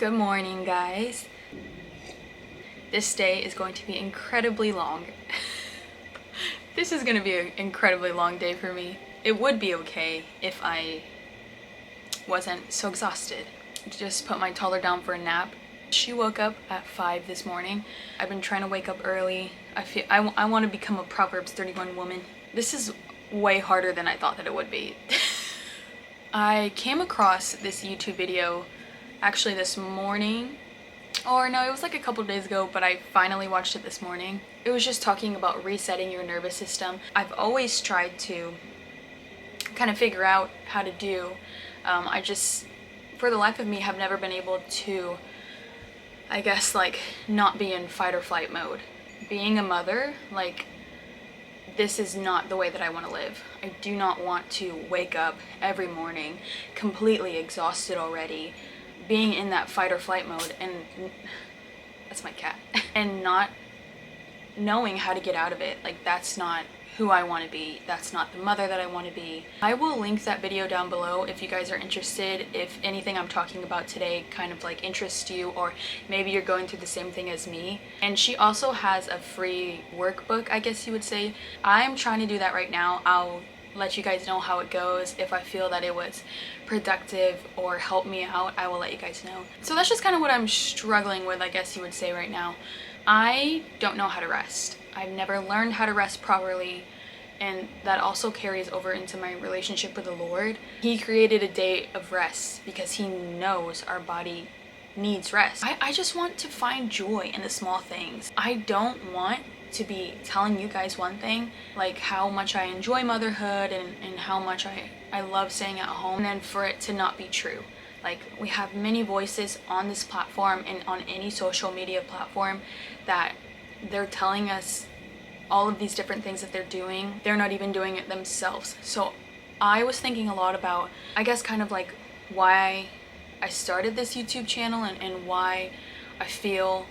Good morning, guys. This day is going to be incredibly long. This is going to be an incredibly long day for me. It would be okay if I wasn't so exhausted. Just put my toddler down for a nap. She woke up at 5 this morning. I've been trying to wake up early. I want to become a Proverbs 31 woman. This is way harder than I thought that it would be. I came across this YouTube video actually this morning, or no, it was like a couple days ago, but I finally watched it this morning. It was just talking about resetting your nervous system. I've always tried to kind of figure out how to do. I just, for the life of me, have never been able to, I guess, like, not be in fight or flight mode. Being a mother, like, this is not the way that I want to live. I do not want to wake up every morning completely exhausted already, being in that fight or flight mode, and that's my cat, and not knowing how to get out of it. Like, that's not who I want to be. That's not the mother that I want to be. I will link that video down below if you guys are interested, if anything I'm talking about today kind of like interests you, or maybe you're going through the same thing as me. And she also has a free workbook, I guess you would say. I'm trying to do that right now. I'll let you guys know how it goes. If I feel that it was productive or helped me out, I will let you guys know. So that's just kind of what I'm struggling with, I guess you would say, right now. I don't know how to rest. I've never learned how to rest properly, and that also carries over into my relationship with the Lord. He created a day of rest because he knows our body needs rest. I just want to find joy in the small things. I don't want to be telling you guys one thing, like how much I enjoy motherhood and how much I love staying at home, and then for it to not be true. Like, we have many voices on this platform and on any social media platform that they're telling us all of these different things that they're doing. They're not even doing it themselves. So I was thinking a lot about, I guess, kind of like why I started this YouTube channel and why I feel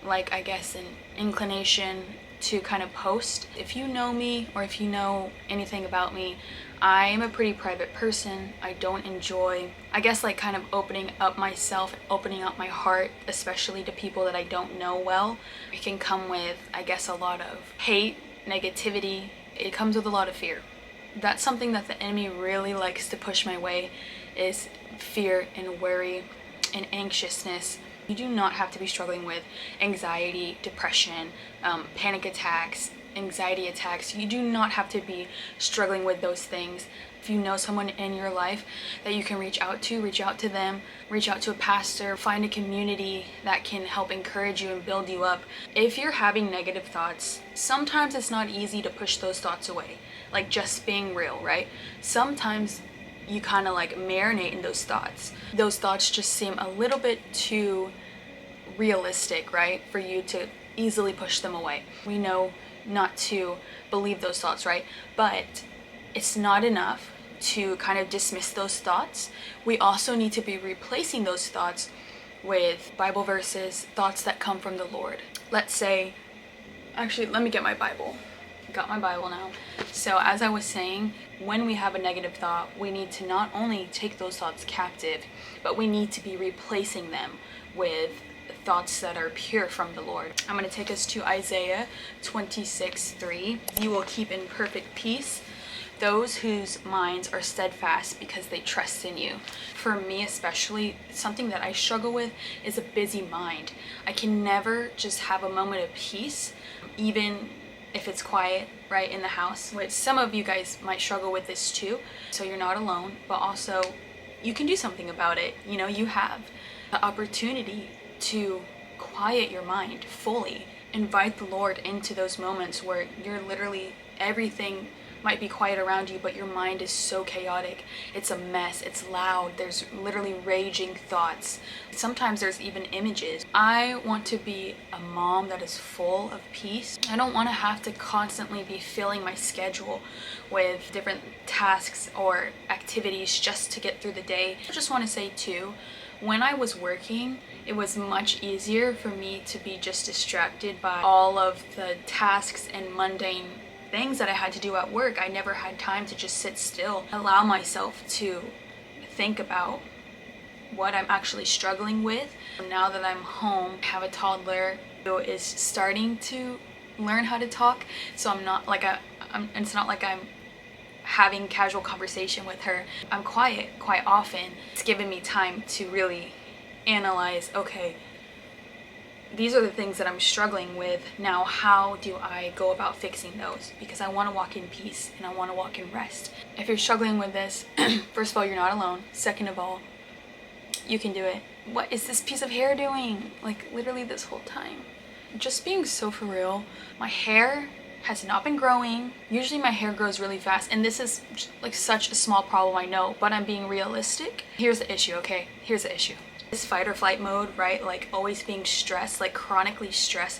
like, I guess, an inclination to kind of post. If you know me, or if you know anything about me, I am a pretty private person. I don't enjoy, I guess, like kind of opening up myself, opening up my heart, especially to people that I don't know well. It can come with, I guess, a lot of hate, negativity. It comes with a lot of fear. That's something that the enemy really likes to push my way, is fear and worry and anxiousness. You do not have to be struggling with anxiety, depression, panic attacks, anxiety attacks. You do not have to be struggling with those things. If you know someone in your life that you can reach out to them, reach out to a pastor, find a community that can help encourage you and build you up. If you're having negative thoughts, sometimes it's not easy to push those thoughts away. Like, just being real, right? Sometimes you kind of like marinate in those thoughts. Those thoughts just seem a little bit too realistic, right? For you to easily push them away. We know not to believe those thoughts, right? But it's not enough to kind of dismiss those thoughts. We also need to be replacing those thoughts with Bible verses, thoughts that come from the Lord. Let's say, actually, let me get my Bible. Got my Bible now. So as I was saying, when we have a negative thought, we need to not only take those thoughts captive, but we need to be replacing them with thoughts that are pure from the Lord. I'm going to take us to Isaiah 26:3. You will keep in perfect peace those whose minds are steadfast because they trust in you. For me especially, something that I struggle with is a busy mind. I can never just have a moment of peace, even if it's quiet, right, in the house. Which some of you guys might struggle with this too, so you're not alone, but also you can do something about it. You know, you have the opportunity to quiet your mind fully. Invite the Lord into those moments where you're literally, everything might be quiet around you, but your mind is so chaotic. It's a mess. It's loud. There's literally raging thoughts. Sometimes there's even images. I want to be a mom that is full of peace. I don't want to have to constantly be filling my schedule with different tasks or activities just to get through the day. I just want to say too, when I was working, it was much easier for me to be just distracted by all of the tasks and mundane things that I had to do at work. I never had time to just sit still, allow myself to think about what I'm actually struggling with. Now that I'm home, I have a toddler who is starting to learn how to talk, so I'm not like it's not like I'm having casual conversation with her. I'm quiet quite often. It's given me time to really analyze, okay, these are the things that I'm struggling with. Now, how do I go about fixing those? Because I want to walk in peace and I want to walk in rest. If you're struggling with this, first of all, you're not alone. Second of all, you can do it. What is this piece of hair doing? Like literally this whole time. Just being so for real. My hair has not been growing. Usually my hair grows really fast, and this is like such a small problem, I know, but I'm being realistic. Here's the issue, okay? Here's the issue. This fight or flight mode, right? Like always being stressed, like chronically stressed,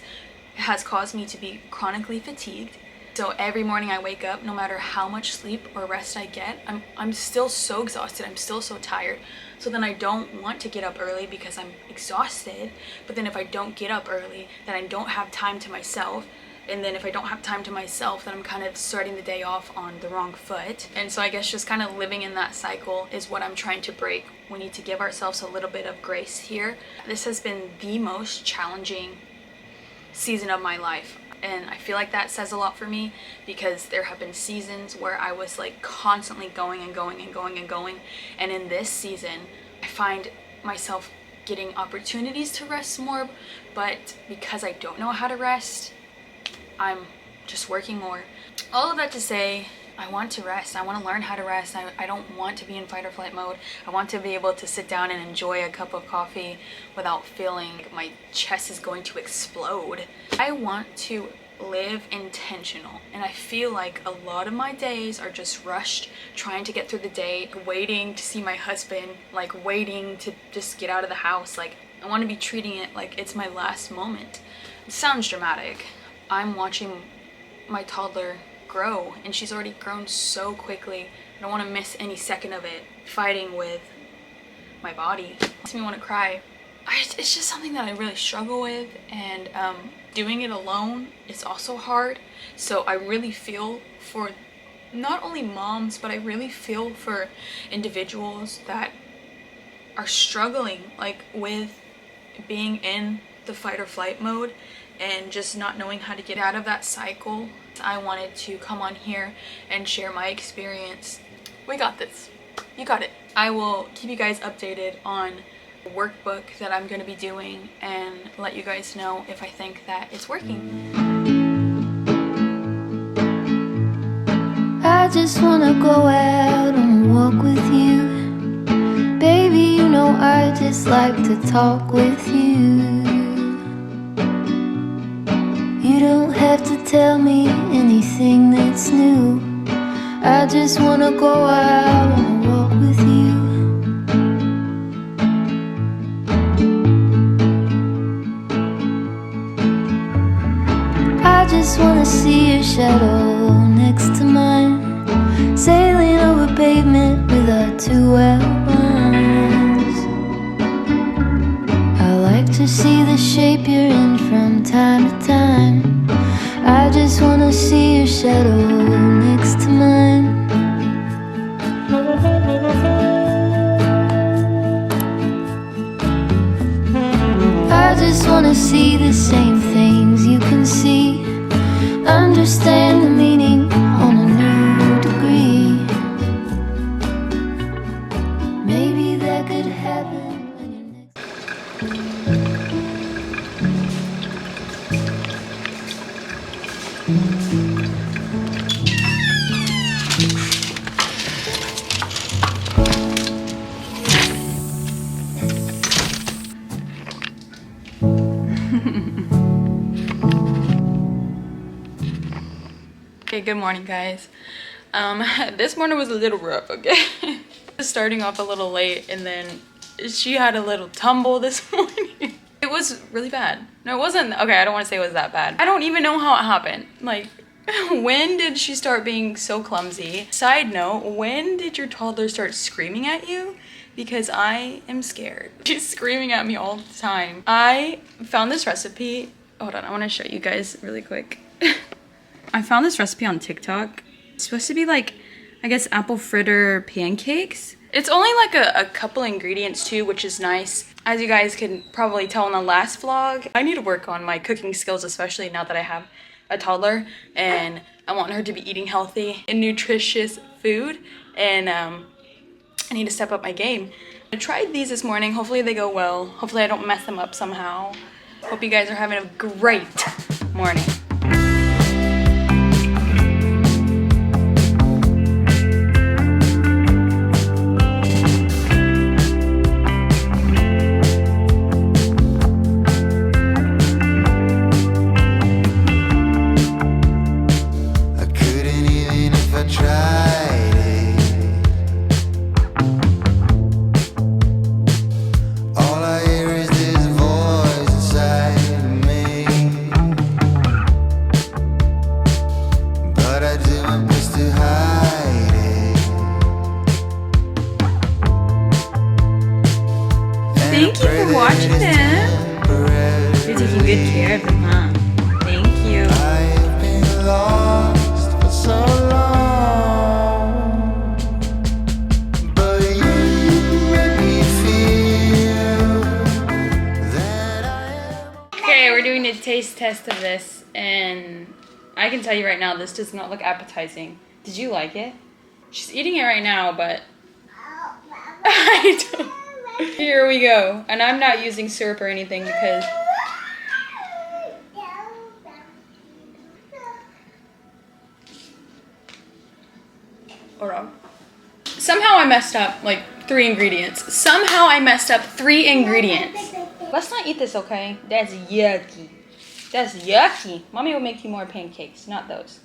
has caused me to be chronically fatigued. So every morning I wake up, no matter how much sleep or rest I get, I'm still so exhausted. I'm still so tired. So then I don't want to get up early because I'm exhausted. But then if I don't get up early, then I don't have time to myself. And then if I don't have time to myself, then I'm kind of starting the day off on the wrong foot. And so I guess just kind of living in that cycle is what I'm trying to break. We need to give ourselves a little bit of grace here. This has been the most challenging season of my life. And I feel like that says a lot for me, because there have been seasons where I was like constantly going and going and going and going. And in this season, I find myself getting opportunities to rest more, but because I don't know how to rest, I'm just working more. All of that to say, I want to rest. I want to learn how to rest. I don't want to be in fight or flight mode. I want to be able to sit down and enjoy a cup of coffee without feeling like my chest is going to explode. I want to live intentional, and I feel like a lot of my days are just rushed, trying to get through the day, waiting to see my husband, like waiting to just get out of the house. Like I want to be treating it like it's my last moment. It sounds dramatic. I'm watching my toddler grow, and she's already grown so quickly. I don't want to miss any second of it. Fighting with my body makes me want to cry. It's just something that I really struggle with, and doing it alone is also hard. So I really feel for not only moms, but I really feel for individuals that are struggling like with being in the fight or flight mode and just not knowing how to get out of that cycle. I wanted to come on here and share my experience. We got this. You got it. I will keep you guys updated on the workbook that I'm going to be doing and let you guys know if I think that it's working. I just wanna go out on a walk with you. Baby, you know I just like to talk with you. You don't have to tell me anything that's new. I just wanna go out on a walk with you. I just wanna see your shadow next to mine, sailing over pavement with our two outlines. I like to see the shape you're in from time to time. I just wanna see your shadow next to mine. I just wanna see the same things you can see, understand the meaning on a new degree. Maybe that could happen when you're next. Okay, good morning, guys. This morning was a little rough, okay? Starting off a little late, and then she had a little tumble this morning. It was really bad. No, it wasn't. Okay, I don't want to say it was that bad. I don't even know how it happened. Like, when did she start being so clumsy? Side note, when did your toddler start screaming at you? Because I am scared. She's screaming at me all the time. I found this recipe. Hold on, I want to show you guys really quick. I found this recipe on TikTok. It's supposed to be like, I guess, apple fritter pancakes. It's only like a couple ingredients too, which is nice. As you guys can probably tell in the last vlog, I need to work on my cooking skills, especially now that I have a toddler and I want her to be eating healthy and nutritious food, and I need to step up my game. I tried these this morning. Hopefully they go well. Hopefully I don't mess them up somehow. Hope you guys are having a great morning. Thank you for watching them. You're taking good care of them, huh? Thank you. I've been lost for so long, but you make me feel that I am. Okay, we're doing a taste test of this, and I can tell you right now, this does not look appetizing. Did you like it? She's eating it right now, but I don't. Here we go. And I'm not using syrup or anything because somehow I messed up like 3 ingredients. Somehow I messed up 3 ingredients. Let's not eat this, okay? That's yucky. That's yucky. Mommy will make you more pancakes, not those.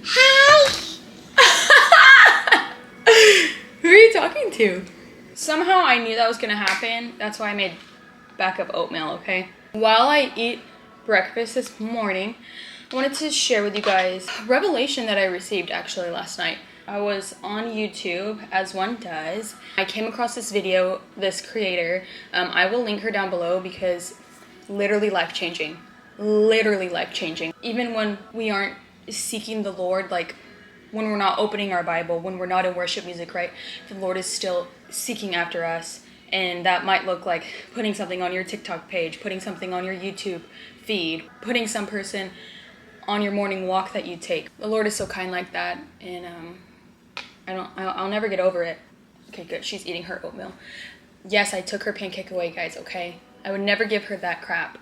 Hi. Who are you talking to? Somehow I knew that was gonna happen. That's why I made backup oatmeal, okay? While I eat breakfast this morning, I wanted to share with you guys a revelation that I received actually last night. I was on YouTube, as one does. I came across this video, this creator. I will link her down below because literally life-changing. Literally life-changing. Even when we aren't seeking the Lord, like when we're not opening our Bible, when we're not in worship music, right? The Lord is still seeking after us. And that might look like putting something on your TikTok page, putting something on your YouTube feed, putting some person on your morning walk that you take. The Lord is so kind like that, and I'll never get over it. Okay, good. She's eating her oatmeal. Yes, I took her pancake away, guys, okay? I would never give her that crap.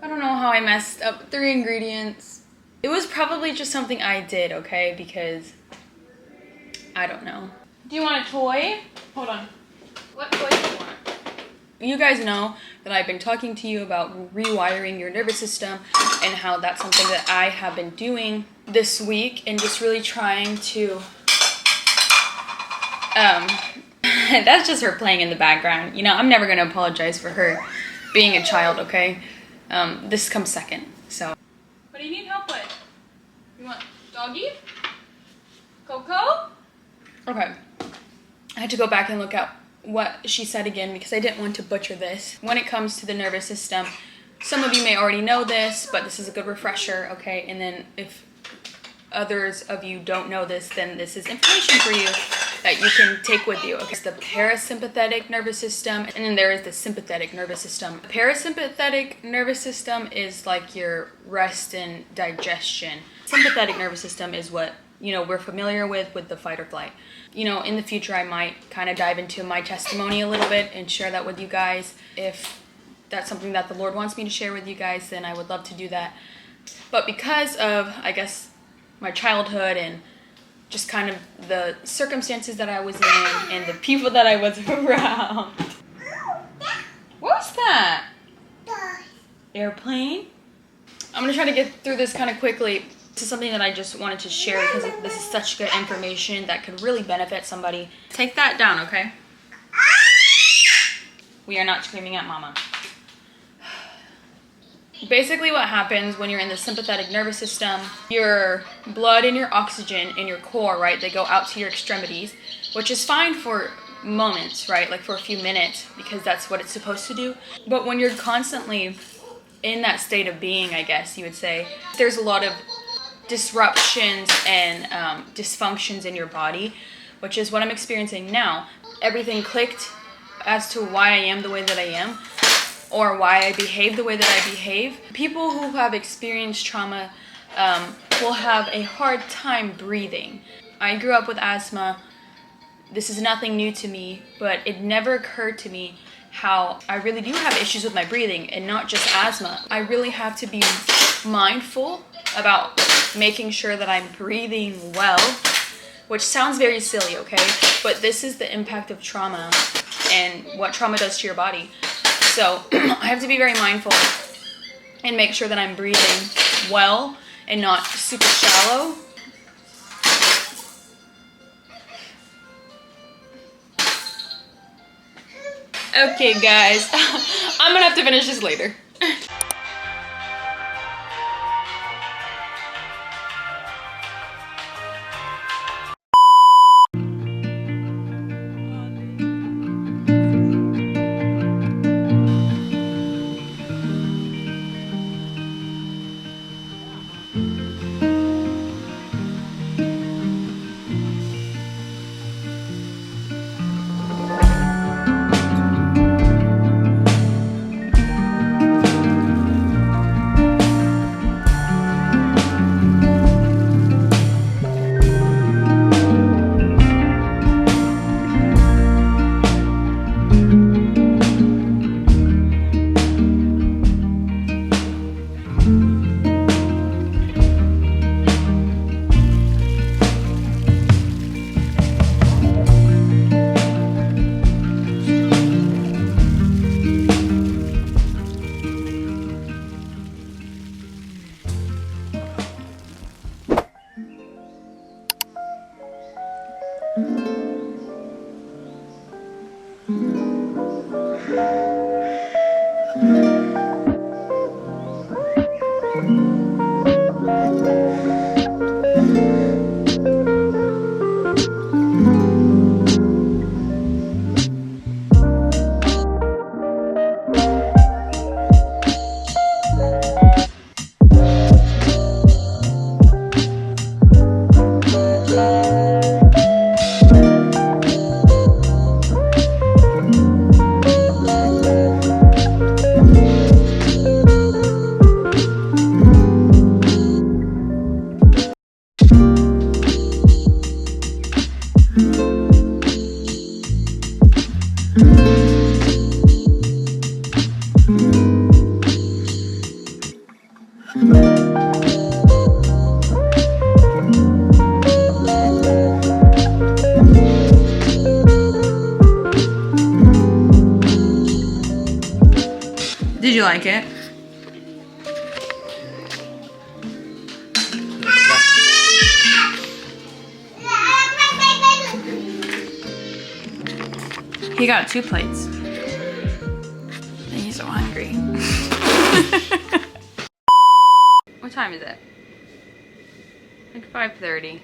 I don't know how I messed up 3 ingredients. It was probably just something I did, okay? Because I don't know. Do you want a toy? Hold on. What toy do you want? You guys know that I've been talking to you about rewiring your nervous system and how that's something that I have been doing this week and just really trying to that's just her playing in the background. You know, I'm never gonna apologize for her being a child, okay? This comes second, so. What do you need help with? You want doggy? Coco? Okay. I had to go back and look at what she said again because I didn't want to butcher this. When it comes to the nervous system, some of you may already know this, but this is a good refresher, okay? And then if others of you don't know this, then this is information for you that you can take with you, okay? It's the parasympathetic nervous system, and then there is the sympathetic nervous system. The parasympathetic nervous system is like your rest and digestion. Sympathetic nervous system is what, you know, we're familiar with the fight or flight. You know, in the future I might kind of dive into my testimony a little bit and share that with you guys. If that's something that the Lord wants me to share with you guys, then I would love to do that. But because of, I guess, my childhood and just kind of the circumstances that I was in and the people that I was around. What was that? Airplane? I'm gonna try to get through this kind of quickly. This is something that I just wanted to share because this is such good information that could really benefit somebody. Take that down, okay? We are not screaming at mama. Basically what happens when you're in the sympathetic nervous system, your blood and your oxygen in your core, right, they go out to your extremities, which is fine for moments, right, like for a few minutes, because that's what it's supposed to do. But when you're constantly in that state of being, I guess you would say, there's a lot of disruptions and dysfunctions in your body, which is what I'm experiencing now. everything clicked as to why I am the way that I am, or why I behave the way that I behave. People who have experienced trauma will have a hard time breathing. I grew up with asthma. This is nothing new to me, but it never occurred to me how I really do have issues with my breathing, and not just asthma. I really have to be mindful about making sure that I'm breathing well, which sounds very silly, okay? But this is the impact of trauma and what trauma does to your body. So I have to be very mindful and make sure that I'm breathing well and not super shallow. Okay, guys, I'm gonna have to finish this later. Did you like it? He got 2 plates. And he's so hungry. What time is it? Like 5:30.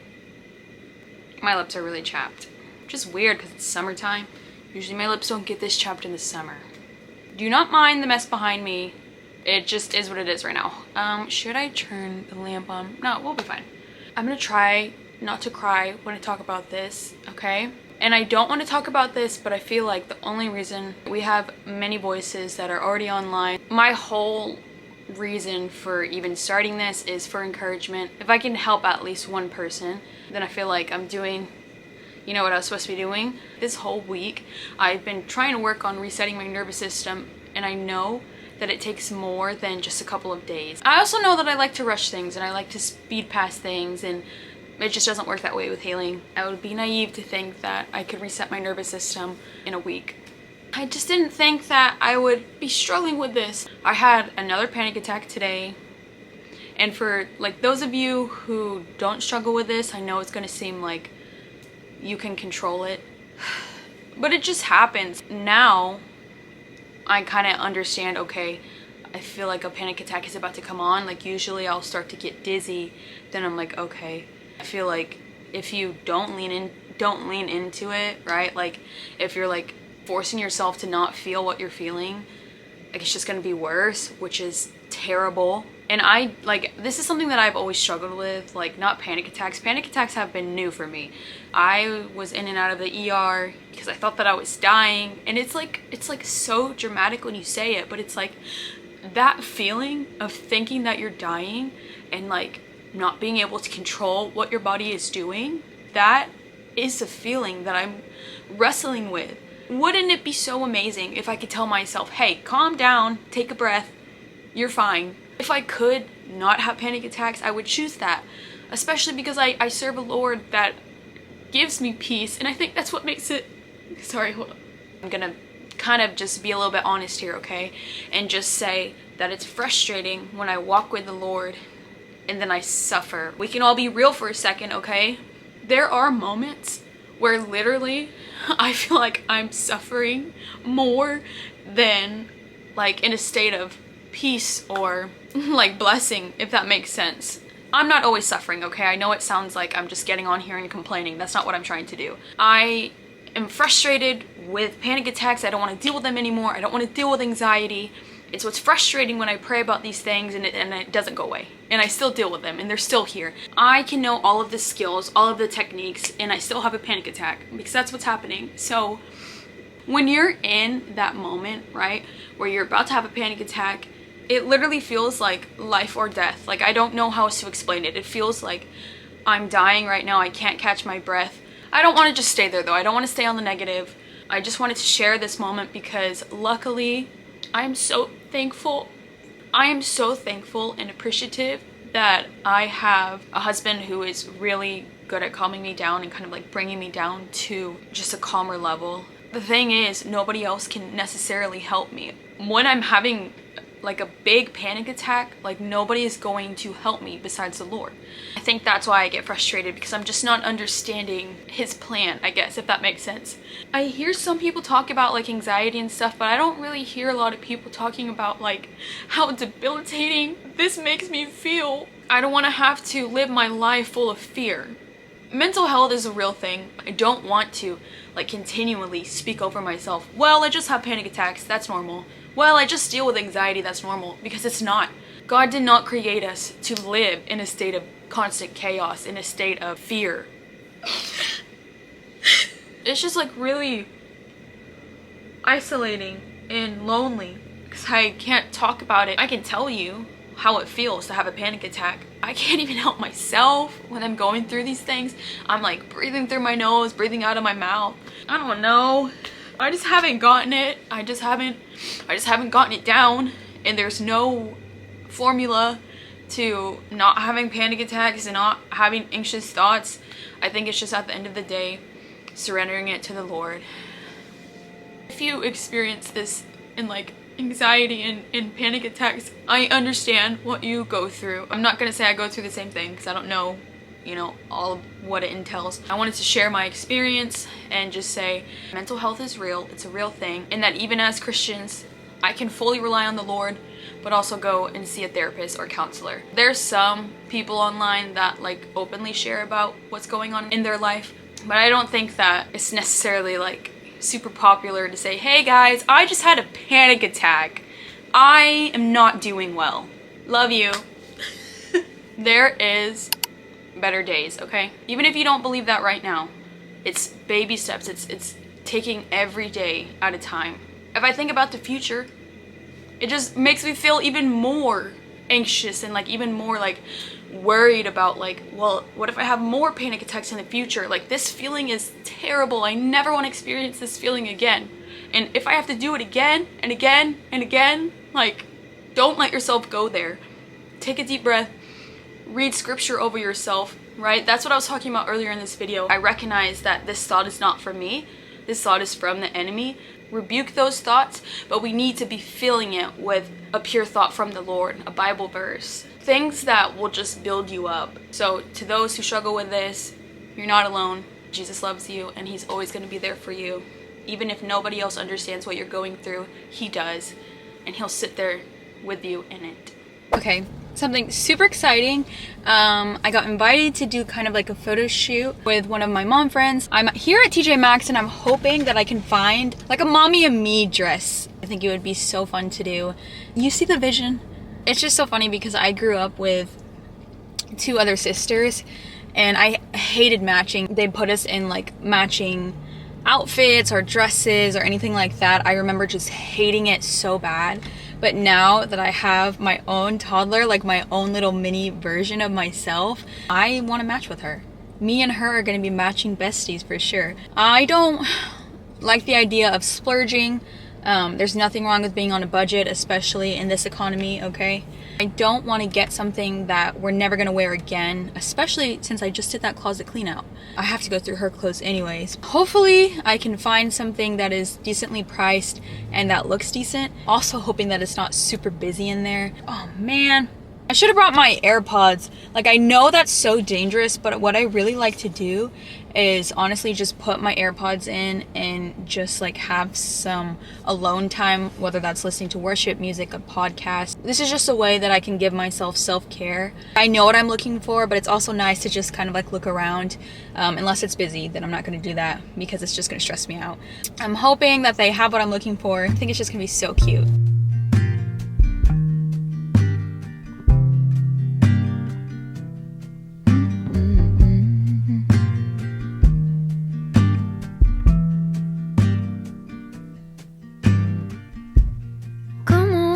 My lips are really chapped. Which is weird because it's summertime. Usually my lips don't get this chapped in the summer. Do not mind the mess behind me. It just is what it is right now. Should I turn the lamp on? No, we'll be fine. I'm gonna try not to cry when I talk about this, okay? And I don't want to talk about this, but I feel like the only reason we have many voices that are already online, my whole reason for even starting this is for encouragement. If I can help at least one person, then I feel like I'm doing, you know, what I was supposed to be doing. This whole week, I've been trying to work on resetting my nervous system, and I know that it takes more than just a couple of days. I also know that I like to rush things and I like to speed past things, and it just doesn't work that way with healing. I would be naive to think that I could reset my nervous system in a week. I just didn't think that I would be struggling with this. I had another panic attack today. And for like those of you who don't struggle with this, I know it's gonna seem like you can control it, but it just happens. Now I kind of understand, okay, I feel like a panic attack is about to come on. Like usually I'll start to get dizzy, then I'm like, okay. I feel like if you don't lean into it, right? Like if you're like forcing yourself to not feel what you're feeling, like it's just gonna be worse, which is terrible. And this is something that I've always struggled with, like not panic attacks. Panic attacks have been new for me. I was in and out of the ER because I thought that I was dying. And it's like so dramatic when you say it, but it's like that feeling of thinking that you're dying and like not being able to control what your body is doing. That is a feeling that I'm wrestling with. Wouldn't it be so amazing if I could tell myself, hey, calm down, take a breath, you're fine. If I could not have panic attacks, I would choose that, especially because I serve a Lord that gives me peace, and I think that's what makes it... Sorry, hold on. I'm gonna kind of just be a little bit honest here, okay? And just say that it's frustrating when I walk with the Lord and then I suffer. We can all be real for a second, okay? There are moments where literally I feel like I'm suffering more than like in a state of peace or like blessing, if that makes sense. I'm not always suffering, okay? I know it sounds like I'm just getting on here and complaining. That's not what I'm trying to do. I am frustrated with panic attacks. I don't want to deal with them anymore. I don't want to deal with anxiety. It's what's frustrating when I pray about these things and it doesn't go away. And I still deal with them and they're still here. I can know all of the skills, all of the techniques, and I still have a panic attack because that's what's happening. So when you're in that moment, right, where you're about to have a panic attack, it literally feels like life or death. Like, I don't know how else to explain it. It feels like I'm dying right now. I can't catch my breath. I don't want to just stay there though. I don't want to stay on the negative. I just wanted to share this moment because luckily I am so thankful. I am so thankful and appreciative that I have a husband who is really good at calming me down and kind of like bringing me down to just a calmer level. The thing is, nobody else can necessarily help me. When I'm having like a big panic attack, like nobody is going to help me besides the Lord. I think that's why I get frustrated, because I'm just not understanding his plan, I guess, if that makes sense. I hear some people talk about like anxiety and stuff, but I don't really hear a lot of people talking about like how debilitating this makes me feel. I don't want to have to live my life full of fear. Mental health is a real thing. I don't want to like continually speak over myself. Well, I just have panic attacks, that's normal. Well, I just deal with anxiety, that's normal, because it's not. God did not create us to live in a state of constant chaos, in a state of fear. It's just like really isolating and lonely because I can't talk about it. I can tell you how it feels to have a panic attack. I can't even help myself when I'm going through these things. I'm like breathing through my nose, breathing out of my mouth. I don't know. I just haven't gotten it. I just haven't gotten it down, and there's no formula to not having panic attacks and not having anxious thoughts. I think it's just at the end of the day, surrendering it to the Lord. If you experience this in like anxiety and panic attacks, I understand what you go through. I'm not gonna say I go through the same thing because I don't know, you know, all of what it entails. I wanted to share my experience and just say mental health is real, it's a real thing, and that even as Christians, I can fully rely on the Lord, but also go and see a therapist or counselor. There's some people online that like openly share about what's going on in their life, but I don't think that it's necessarily like super popular to say, hey guys, I just had a panic attack. I am not doing well. Love you. There is better days, okay? Even if you don't believe that right now, it's baby steps. It's taking every day at a time. If I think about the future, it just makes me feel even more anxious and like even more like worried about like, well, what if I have more panic attacks in the future? Like, this feeling is terrible. I never want to experience this feeling again. And if I have to do it again and again and again, like, don't let yourself go there. Take a deep breath. Read scripture over yourself, right? That's what I was talking about earlier in this video. I recognize that this thought is not from me. This thought is from the enemy. Rebuke those thoughts, but we need to be filling it with a pure thought from the Lord, a Bible verse. Things that will just build you up. So to those who struggle with this, you're not alone. Jesus loves you and he's always going to be there for you. Even if nobody else understands what you're going through, he does. And he'll sit there with you in it. Okay, something super exciting. I got invited to do kind of like a photo shoot with one of my mom friends. I'm here at TJ Maxx and I'm hoping that I can find like a mommy and me dress. I think it would be so fun to do. You see the vision? It's just so funny because I grew up with 2 other sisters and I hated matching. They'd put us in like matching outfits or dresses or anything like that. I remember just hating it so bad. But now that I have my own toddler, like my own little mini version of myself, I want to match with her. Me and her are going to be matching besties for sure. I don't like the idea of splurging. There's nothing wrong with being on a budget, especially in this economy, okay? I don't want to get something that we're never going to wear again, especially since I just did that closet clean out. I have to go through her clothes anyways. Hopefully I can find something that is decently priced and that looks decent. Also hoping that it's not super busy in there. Oh man, I should have brought my AirPods. Like, I know that's so dangerous, but what I really like to do is honestly just put my AirPods in and just like have some alone time, whether that's listening to worship music, a podcast. This is just a way that I can give myself self-care. I know what I'm looking for, but it's also nice to just kind of like look around. Unless it's busy, then I'm not going to do that because it's just going to stress me out. I'm hoping that they have what I'm looking for. I think it's just going to be so cute.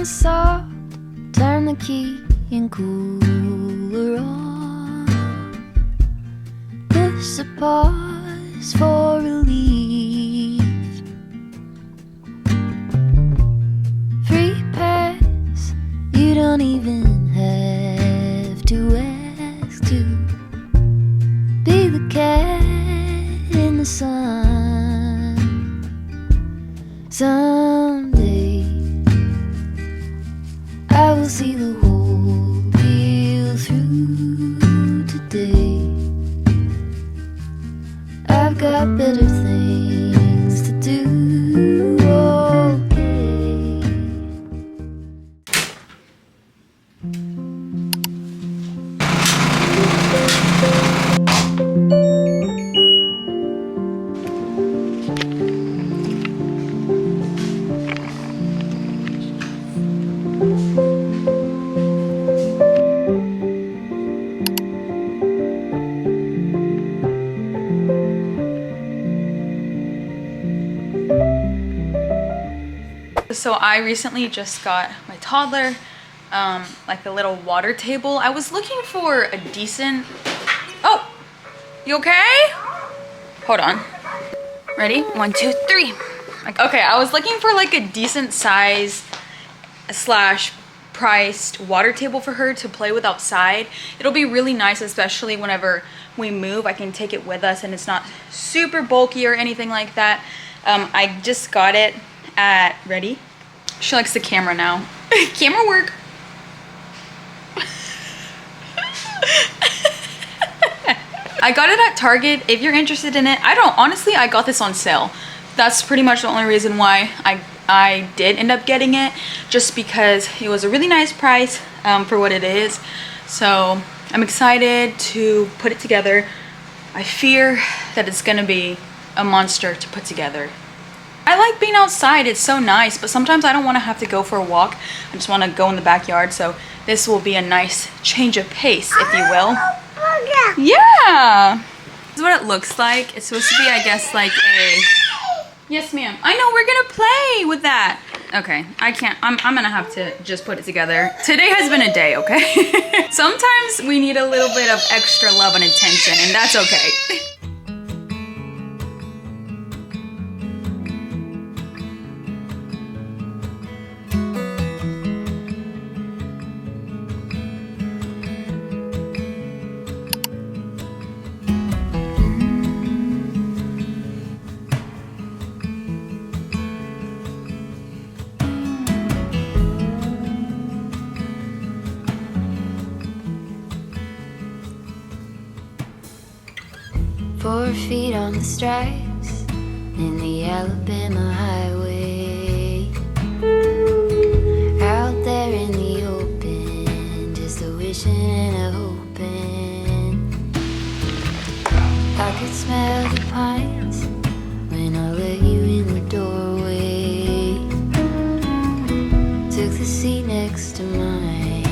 Soft, turn the key and cooler on. Push the pause for relief. Free pass, you don't even have to ask to be the cat in the sun. Someday I will see the whole deal through today. I've got better things to do, okay. So I recently just got my toddler like a little water table. I was looking for a decent... Oh, you okay? Hold on. Ready? 1, 2, 3. Okay, I was looking for like a decent size / priced water table for her to play with outside. It'll be really nice, especially whenever we move. I can take it with us and it's not super bulky or anything like that. I just got it at... Ready? She likes the camera now. Camera work. I got it at Target. If you're interested in it, honestly, I got this on sale. That's pretty much the only reason why I did end up getting it, just because it was a really nice price for what it is. So I'm excited to put it together. I fear that it's gonna be a monster to put together. I like being outside, it's so nice, but sometimes I don't want to have to go for a walk. I just want to go in the backyard, so this will be a nice change of pace, if you will. Yeah! This is what it looks like. It's supposed to be, I guess, like a... Yes, ma'am. I know, we're gonna play with that. Okay, I can't, I'm gonna have to just put it together. Today has been a day, okay? Sometimes we need a little bit of extra love and attention, and that's okay. Four feet on the stripes in the Alabama highway. Out there in the open, just a wishing and a hoping. I could smell the pines when I let you in the doorway. Took the seat next to mine.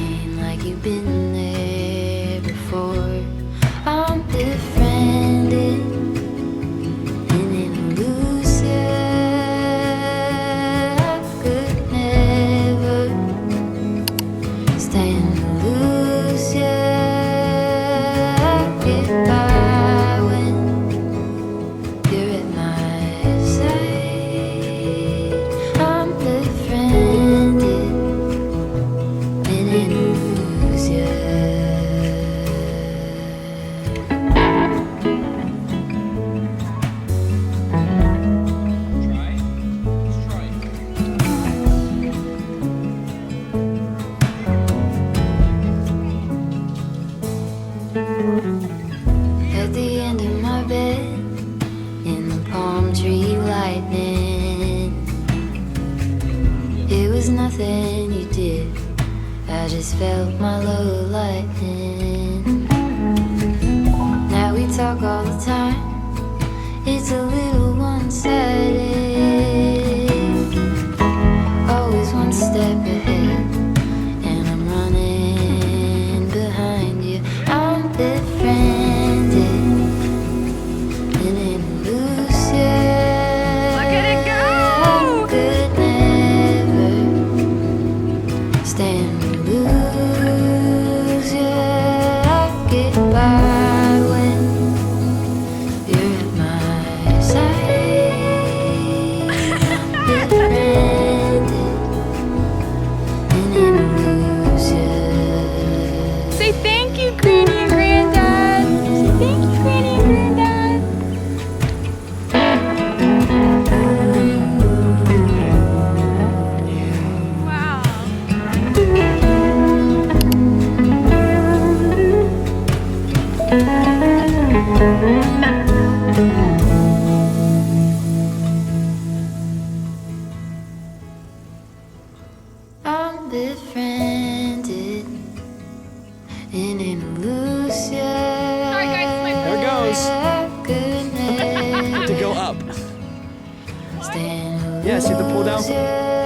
was nothing you did. I just felt my low lightning. Now we talk all the time. It's a little one-sided. Always one step ahead, and I'm running behind you. I'm befriended in an illusion. Look at it go! I could never stand to lose you. I get by when you're at my side. I'm befriended in an illusion. Say thank you, Granny and Granddad. Say thank you, Granny and Granddad. Wow. I'm befriended in an illusion. Sorry, guys, it's my There it goes. Goodness. To go up. Stand Yeah, see the pull down? illusion.